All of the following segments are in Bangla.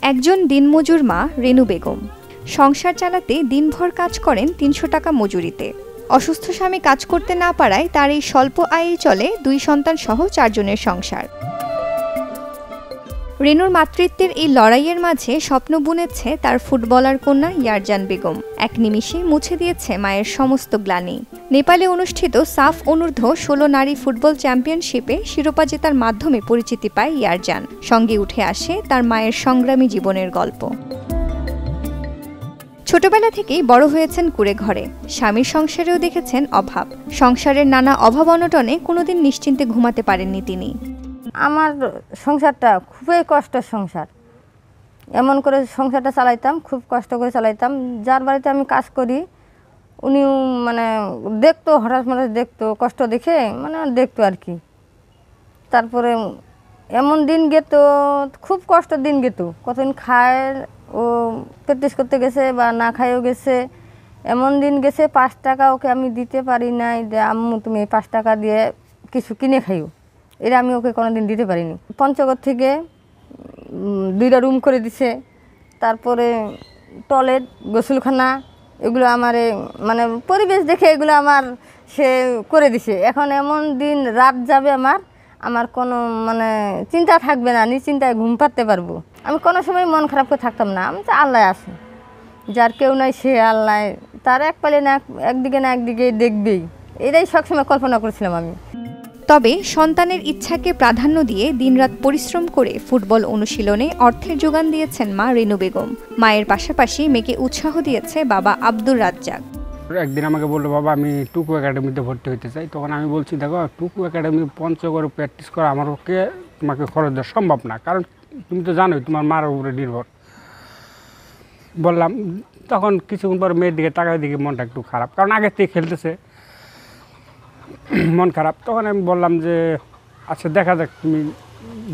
একজন দিনমজুর মা রেনু বেগম সংসার চালাতে দিনভর কাজ করেন ৩০০ টাকা মজুরিতে। অসুস্থ স্বামী কাজ করতে না পারায় তার এই স্বল্প আয়েই চলে ২ সন্তান সহ ৪ জনের সংসার। রেনুর মাতৃত্বের এই লড়াইয়ের মাঝে স্বপ্ন বুনেছে তার ফুটবলার কন্যা ইয়ারজান বেগম। এক নিমিষে মুছে দিয়েছে মায়ের সমস্ত গ্লানি। নেপালে অনুষ্ঠিত সাফ অনূর্ধ্ব ১৬ নারী ফুটবল চ্যাম্পিয়নশিপে শিরোপা জেতার মাধ্যমে পরিচিতি পায় ইয়ারজান। সঙ্গে উঠে আসে তার মায়ের সংগ্রামী জীবনের গল্প। ছোটবেলা থেকেই বড় হয়েছেন কুঁড়ে ঘরে, স্বামীর সংসারেও দেখেছেন অভাব। সংসারের নানা অভাব অনটনে কোনোদিন নিশ্চিন্তে ঘুমাতে পারেননি তিনি। আমার সংসারটা খুবই কষ্টের সংসার। এমন করে সংসারটা চালাইতাম, খুব কষ্ট করে চালাইতাম। যার বাড়িতে আমি কাজ করি উনি দেখতো, হঠাৎ দেখতো, কষ্ট দেখে দেখতো আর কি। তারপরে এমন দিন গেত, খুব কষ্টের দিন গেত। কতদিন খায় ও প্র্যাকটিস করতে গেছে বা না খাইও গেছে। এমন দিন গেছে ৫ টাকা ওকে আমি দিতে পারি নাই যে আম্মু তুমি ৫ টাকা দিয়ে কিছু কিনে খাইও, এটা আমি ওকে কোনোদিন দিতে পারিনি। পঞ্চগড় থেকে 2টা রুম করে দিছে, তারপরে টয়লেট, গোসলখানা, এগুলো আমার পরিবেশ দেখে এগুলো আমার সে করে দিছে। এখন এমন দিন রাত যাবে আমার কোনো চিন্তা থাকবে না, নিশ্চিন্তায় ঘুম পাড়তে পারবো। আমি কোনো সময় মন খারাপ করে থাকতাম না। আমি তো আল্লাহ আছে, যার কেউ নাই সে আল্লাহ, তার এক পালে না একদিকে না একদিকে দেখবেই, এটাই সবসময় কল্পনা করেছিলাম আমি। তবে সন্তানের ইচ্ছাকে প্রাধান্য দিয়ে দিনরাত পরিশ্রম করে ফুটবল অনুশীলনে অর্থের যোগান দিয়েছেন মা রেনু বেগম। মায়ের পাশাপাশি মেয়েকে উৎসাহ দিয়েছে বাবা আব্দুর রাজ্জাক। একদিন আমাকে বললো, বাবা আমি টুকু একাডেমিতে ভর্তি হতে চাই। তখন আমি বলছি, দেখো টুকু একাডেমি পঞ্চগড়ে প্র্যাকটিস করা আমার পক্ষে তোমাকে খরচ দেওয়া সম্ভব না, কারণ তুমি তো জানোই তোমার মার উপরে নির্ভর। বললাম, তখন কিছুক্ষণ পর মেয়ের দিকে তাকায় দিকে মনটা একটু খারাপ, কারণ আগের থেকে খেলতেছে, মন খারাপ। তখন আমি বললাম যে আচ্ছা দেখা যাক, তুমি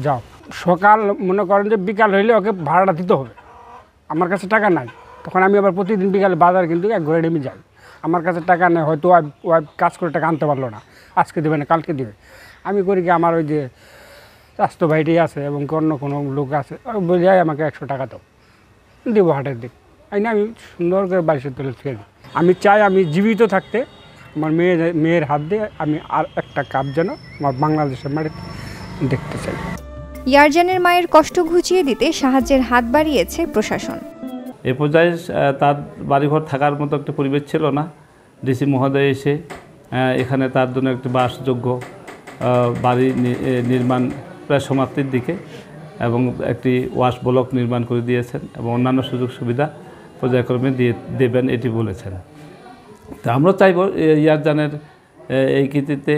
যাও। সকাল মনে করেন যে বিকাল হইলে ওকে ভাড়াটা দিতে হবে, আমার কাছে টাকা নাই। তখন আমি আবার প্রতিদিন বিকালে বাজার কিন্তু এক ঘরে ডেমে যাই, আমার কাছে টাকা নেই। হয়তো ওয়াইফ কাজ করে টাকা আনতে পারলো না, আজকে দেবে না কালকে দেবে। আমি করি কি, আমার ওই যে স্বাস্থ্য ভাইটি আছে এবং অন্য কোনো লোক আছে, বলে যায় আমাকে 100 টাকা দাও, দেবো হাটের দিক। না আমি সুন্দর করে 22 তুলে ছেড়ে দিই। আমি চাই আমি জীবিত থাকতে আমার মেয়ের হাত দিয়ে আমি আর একটা কাপ যেন আমার বাংলাদেশের মাটিতে দেখতে চাই। ইয়ারজানের মায়ের কষ্ট ঘুচিয়ে দিতে সাহায্যের হাত বাড়িয়েছে প্রশাসন। এ পর্যায়ে তার বাড়িঘর থাকার মতো একটা পরিবেশ ছিল না। ডিসি মহোদয় এসে এখানে তার জন্য একটি বাসযোগ্য বাড়ি নির্মাণ প্রায় সমাপ্তির দিকে এবং একটি ওয়াশ ব্লক নির্মাণ করে দিয়েছেন এবং অন্যান্য সুযোগ সুবিধা পর্যায়ক্রমে দেবেন এটি বলেছেন। তো আমরা চাইব ইয়ারজানের এই কৃতিত্বে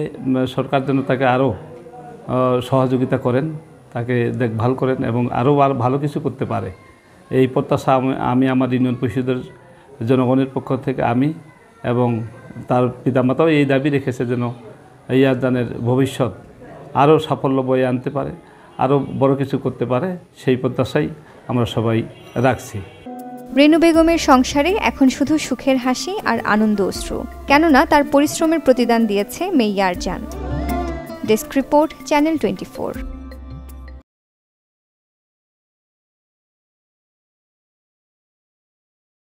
সরকার যেন তাকে আরও সহযোগিতা করেন, তাকে দেখভাল করেন এবং আরও ভালো কিছু করতে পারে। এই প্রত্যাশা আমি আমার ইউনিয়ন পরিষদের জনগণের পক্ষ থেকে আমি এবং তার পিতামাতাও এই দাবি রেখেছে যেন ইয়ারজানের ভবিষ্যৎ আরও সাফল্য বয়ে আনতে পারে, আরও বড় কিছু করতে পারে, সেই প্রত্যাশাই আমরা সবাই রাখছি। রেনু বেগমের সংসারে এখন শুধু সুখের হাসি আর আনন্দ অশ্রু, কেননা তার পরিশ্রমের প্রতিদান দিয়েছে মেয়ে ইয়ারজান। Desk report, channel 24।